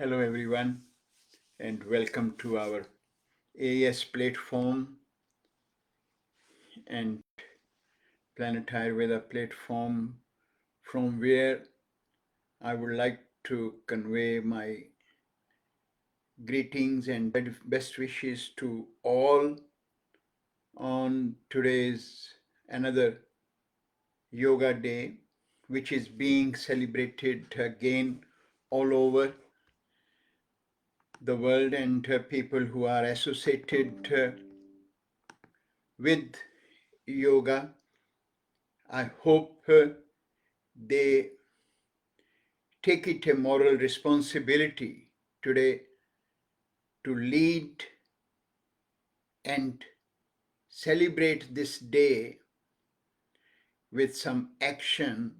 Hello everyone and welcome to our AS platform and Planet Ayurveda platform from where I would like to convey my greetings and best wishes to all on today's another yoga day which is being celebrated again all over the world and people who are associated with yoga. I hope they take it a moral responsibility today to lead and celebrate this day with some action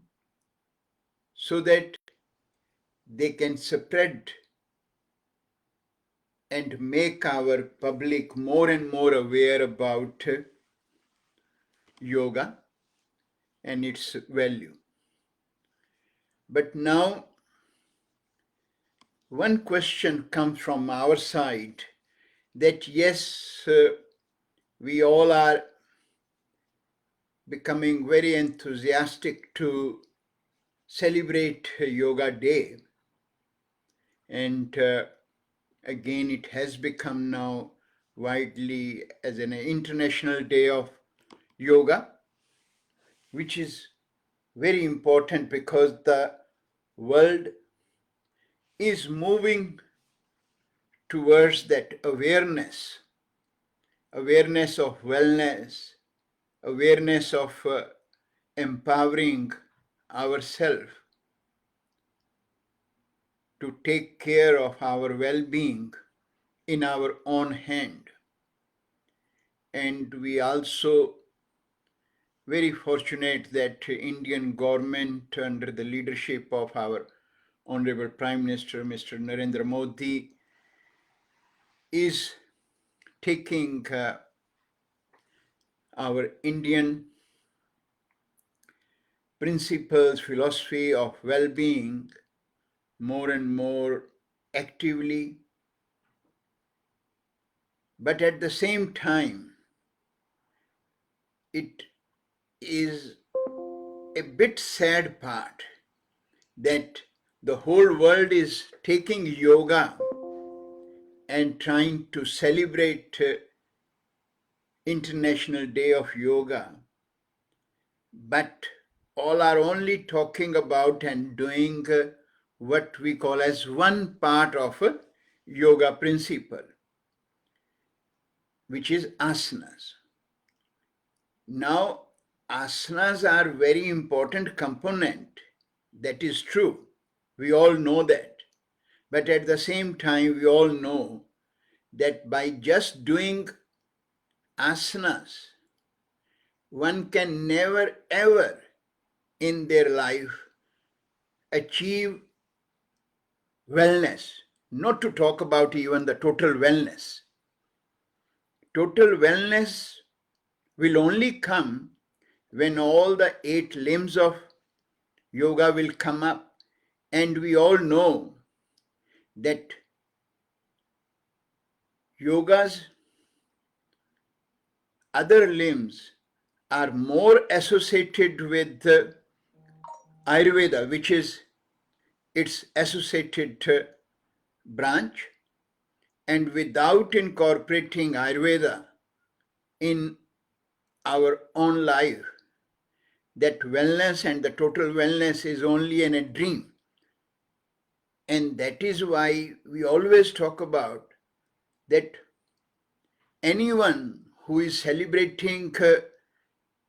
so that they can spread and make our public more and more aware about yoga and its value. But now one question comes from our side that yes, we all are becoming very enthusiastic to celebrate Yoga Day. And again, it has become now widely as an international day of yoga, which is very important because the world is moving towards that awareness of wellness, awareness of empowering ourselves to take care of our well-being in our own hand. And we also very fortunate that Indian government under the leadership of our Honorable Prime Minister Mr. Narendra Modi is taking our Indian principles, philosophy of well-being more and more actively. But at the same time, it is a bit sad part that the whole world is taking yoga and trying to celebrate International Day of Yoga, but all are only talking about and doing what we call as one part of a yoga principle, which is asanas. Now, asanas are very important component. That is true. We all know that. But at the same time, we all know that by just doing asanas, one can never ever in their life achieve wellness, not to talk about even the total wellness. Total wellness will only come when all the 8 limbs of yoga will come up, and we all know that yoga's other limbs are more associated with Ayurveda, which is its associated branch, and without incorporating Ayurveda in our own life, that wellness and the total wellness is only a dream. And that is why we always talk about that anyone who is celebrating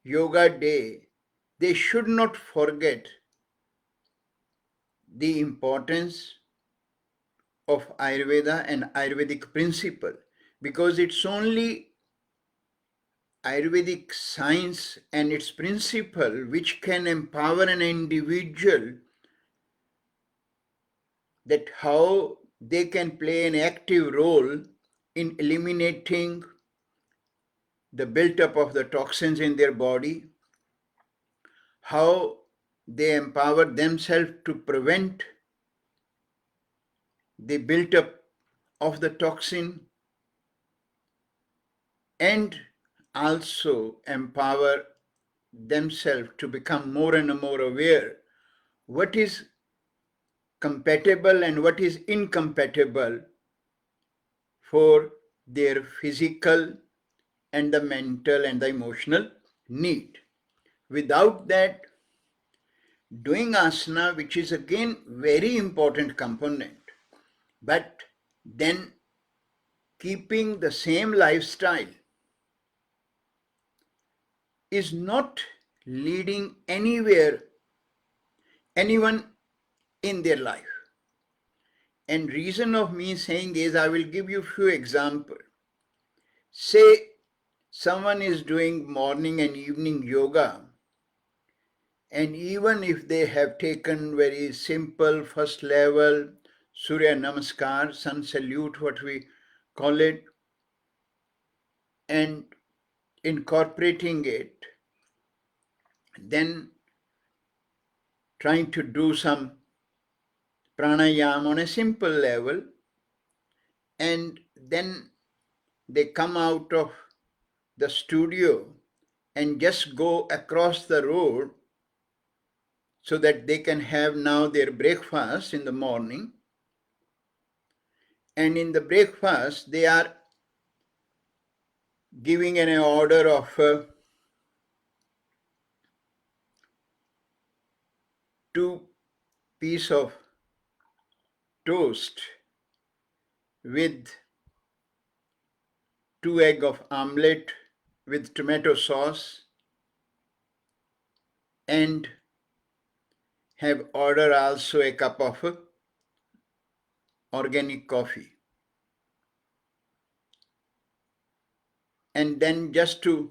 Yoga Day, they should not forget the importance of Ayurveda and Ayurvedic principle, because it's only Ayurvedic science and its principle which can empower an individual, that how they can play an active role in eliminating the build-up of the toxins in their body, how they empower themselves to prevent the build-up of the toxin, and also empower themselves to become more and more aware what is compatible and what is incompatible for their physical and the mental and the emotional need. Without that, doing asana, which is again very important component, but then keeping the same lifestyle is not leading anywhere, anyone in their life. And reason of me saying is, I will give you few examples. Say someone is doing morning and evening yoga, and even if they have taken very simple first level Surya Namaskar, sun salute, what we call it, and incorporating it, then trying to do some pranayama on a simple level, and then they come out of the studio and just go across the road so that they can have now their breakfast in the morning. And in the breakfast, they are giving an order of 2 pieces of toast with 2 eggs of omelette with tomato sauce, and have ordered also a cup of organic coffee. And then just to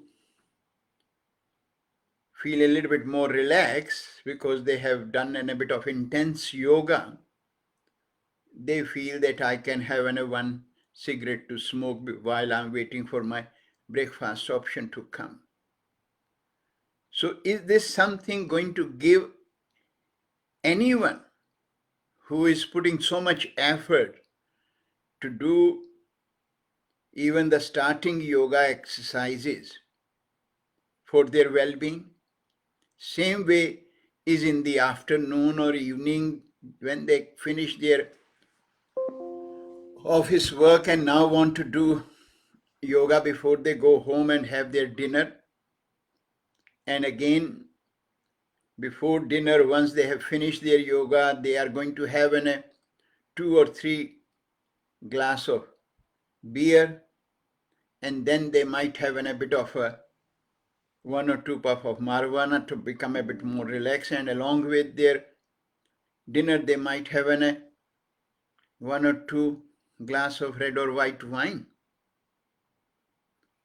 feel a little bit more relaxed, because they have done a bit of intense yoga, they feel that I can have one cigarette to smoke while I'm waiting for my breakfast option to come. So is this something going to give anyone who is putting so much effort to do even the starting yoga exercises for their well-being? Same way is in the afternoon or evening when they finish their office work and now want to do yoga before they go home and have their dinner. And again, before dinner, once they have finished their yoga, they are going to have 2 or 3 glass of beer, and then they might have a bit of 1 or 2 puff of marijuana to become a bit more relaxed, and along with their dinner they might have 1 or 2 glass of red or white wine.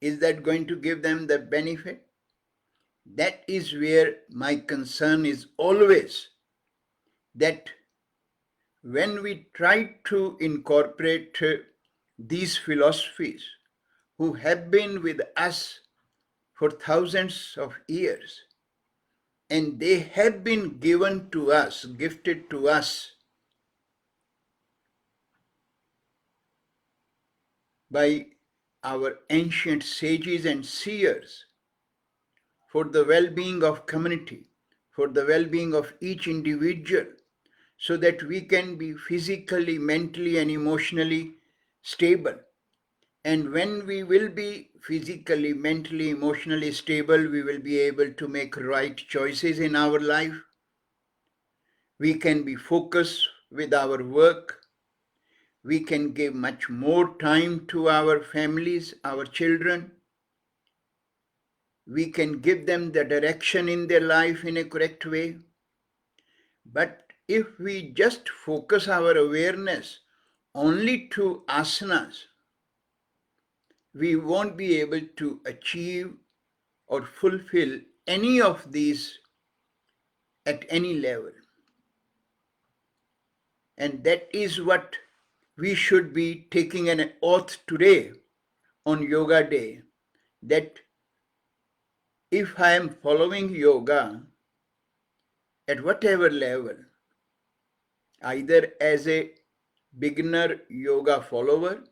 Is that going to give them the benefit? That is where my concern is always, that when we try to incorporate these philosophies who have been with us for thousands of years, and they have been given to us, gifted to us by our ancient sages and seers for the well-being of community, for the well-being of each individual, so that we can be physically, mentally and emotionally stable. And when we will be physically, mentally, emotionally stable, we will be able to make right choices in our life. We can be focused with our work. We can give much more time to our families, our children. We can give them the direction in their life in a correct way. But if we just focus our awareness only to asanas, we won't be able to achieve or fulfill any of these at any level. And that is what we should be taking an oath today on Yoga Day, that if I am following yoga at whatever level, either as a beginner yoga follower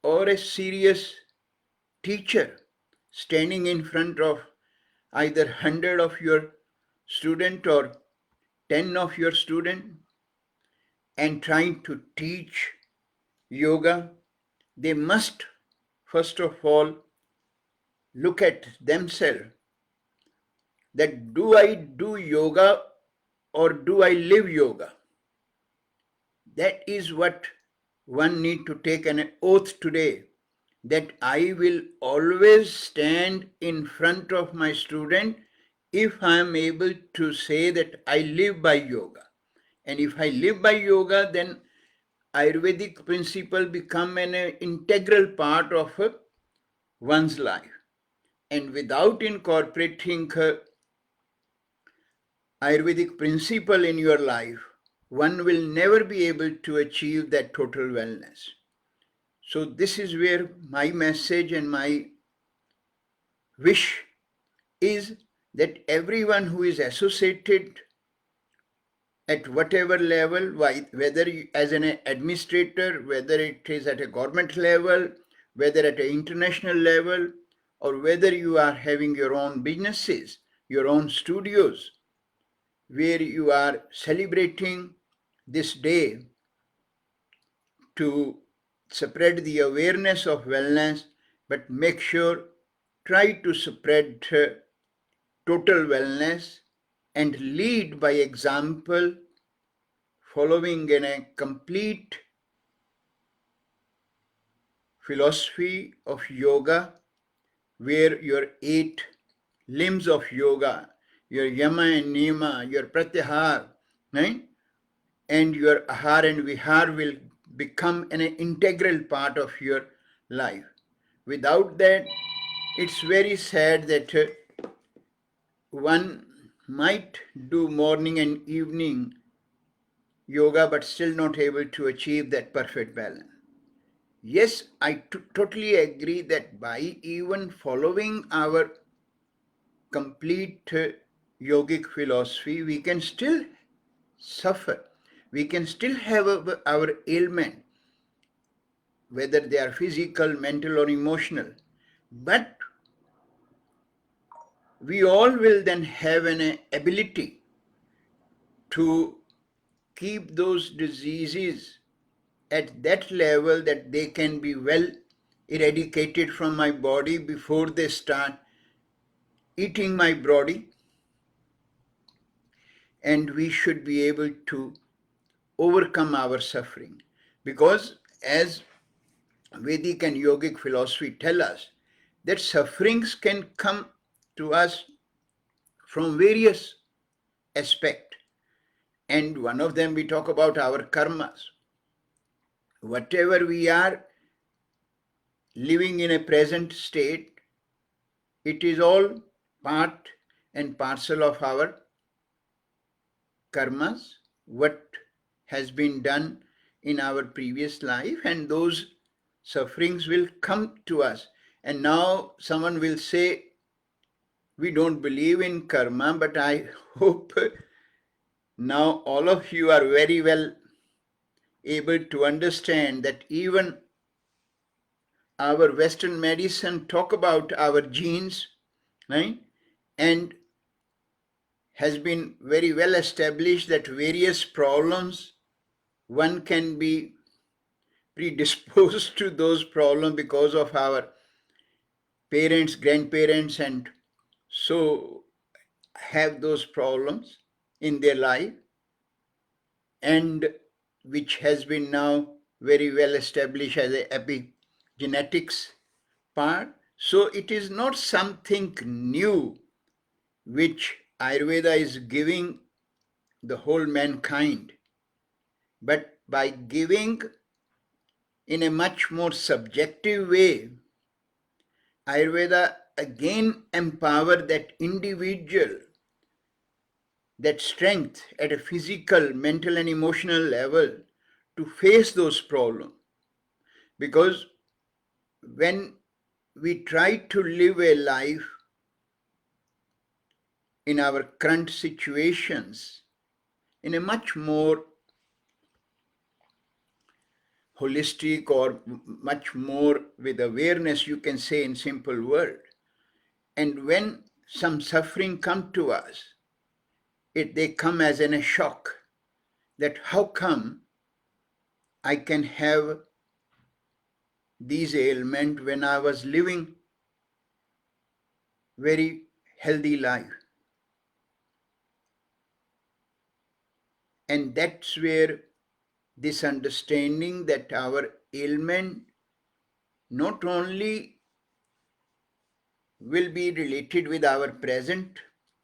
or a serious teacher standing in front of either 100 of your student or 10 of your student and trying to teach yoga, they must first of all look at themselves, that do I do yoga or do I live yoga? That is what one need to take an oath today, that I will always stand in front of my student if I am able to say that I live by yoga. And if I live by yoga, then Ayurvedic principle become an integral part of one's life. And without incorporating Ayurvedic principle in your life, one will never be able to achieve that total wellness. So this is where my message and my wish is, that everyone who is associated at whatever level, whether as an administrator, whether it is at a government level, whether at an international level, or whether you are having your own businesses, your own studios, where you are celebrating this day to spread the awareness of wellness, but make sure, try to spread total wellness and lead by example, following in a complete philosophy of yoga, where your 8 limbs of yoga, your yama and niyama, your pratyahar, right? And your ahar and vihar will become an integral part of your life. Without that, it's very sad that one might do morning and evening yoga but still not able to achieve that perfect balance. Yes, I totally agree that by even following our complete yogic philosophy, we can still suffer. We can still have our ailment, whether they are physical, mental, or emotional. But we all will then have an ability to keep those diseases at that level that they can be well eradicated from my body before they start eating my body, and we should be able to overcome our suffering. Because as Vedic and yogic philosophy tell us, that sufferings can come to us from various aspects. And one of them, we talk about our karmas. Whatever we are living in a present state, it is all part and parcel of our karmas, what has been done in our previous life, and those sufferings will come to us. And now someone will say, we don't believe in karma, but I hope now all of you are very well able to understand that even our Western medicine talk about our genes, right? And has been very well established that various problems, one can be predisposed to those problems because of our parents, grandparents, and so have those problems in their life, and which has been now very well established as a epigenetics part. So it is not something new which Ayurveda is giving the whole mankind, but by giving in a much more subjective way, Ayurveda again empower that individual, that strength at a physical, mental and emotional level to face those problems. Because when we try to live a life in our current situations in a much more holistic or much more with awareness, you can say in simple word. And when some suffering come to us, they come as in a shock, that how come I can have these ailments when I was living very healthy life. And that's where this understanding that our ailment not only will be related with our present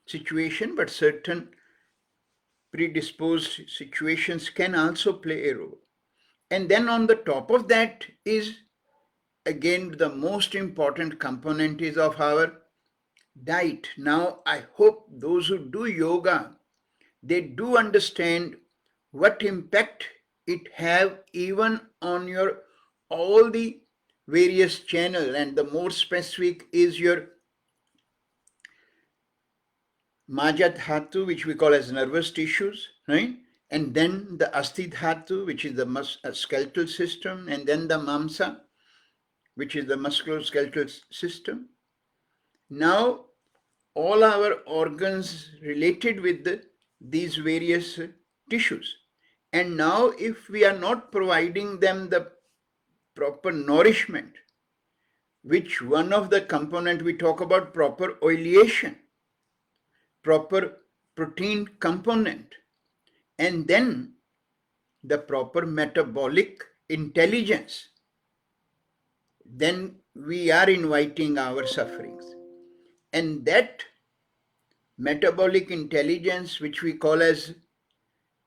situation, but certain predisposed situations can also play a role. And then on the top of that is, again, the most important component is of our diet. Now, I hope those who do yoga, they do understand what impact it have even on your all the various channels, and the more specific is your Maja Dhatu, which we call as nervous tissues, right? And then the Asti Dhatu, which is the skeletal system, and then the Mamsa, which is the musculoskeletal system. Now, all our organs related with these various tissues. And now, if we are not providing them the proper nourishment, which one of the component we talk about proper oleation, proper protein component, and then the proper metabolic intelligence, then we are inviting our sufferings. And that metabolic intelligence, which we call as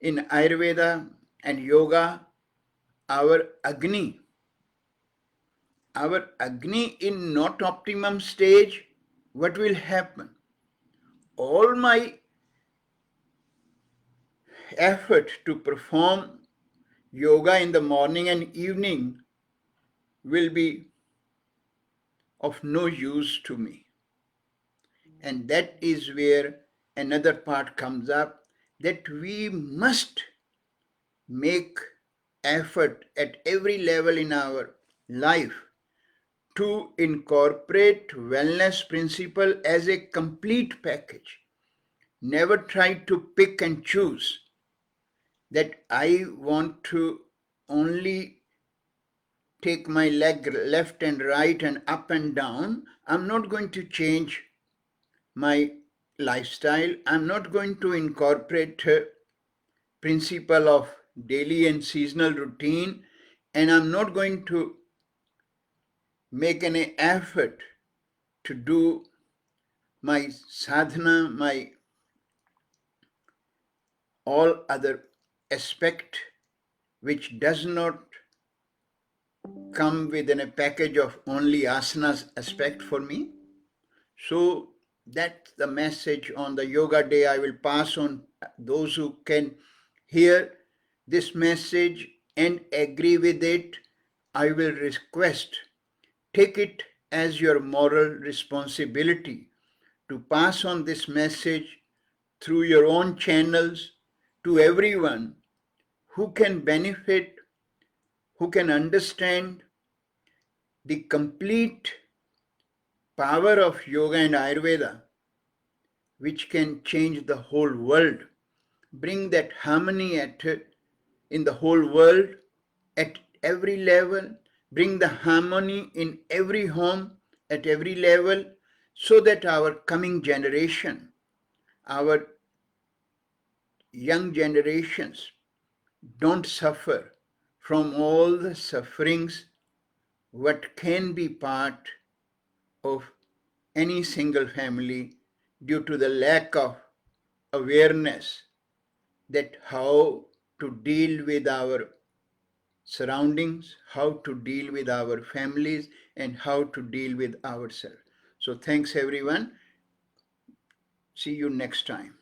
in Ayurveda and yoga, our Agni in not optimum stage, what will happen? All my effort to perform yoga in the morning and evening will be of no use to me. And that is where another part comes up, that we must make effort at every level in our life to incorporate wellness principle as a complete package. Never try to pick and choose that I want to only take my leg left and right and up and down. I'm not going to change my lifestyle. I'm not going to incorporate principle of daily and seasonal routine, and I'm not going to make any effort to do my sadhana, my all other aspect which does not come within a package of only asanas aspect for me. So that's the message on the yoga day. I will pass on those who can hear this message and agree with it. I will request, take it as your moral responsibility to pass on this message through your own channels to everyone who can benefit, who can understand the complete power of yoga and Ayurveda, which can change the whole world, bring that harmony in the whole world at every level, bring the harmony in every home at every level, so that our coming generation, our young generations don't suffer from all the sufferings what can be part of any single family due to the lack of awareness that how to deal with our surroundings, how to deal with our families, and how to deal with ourselves. So thanks everyone. See you next time.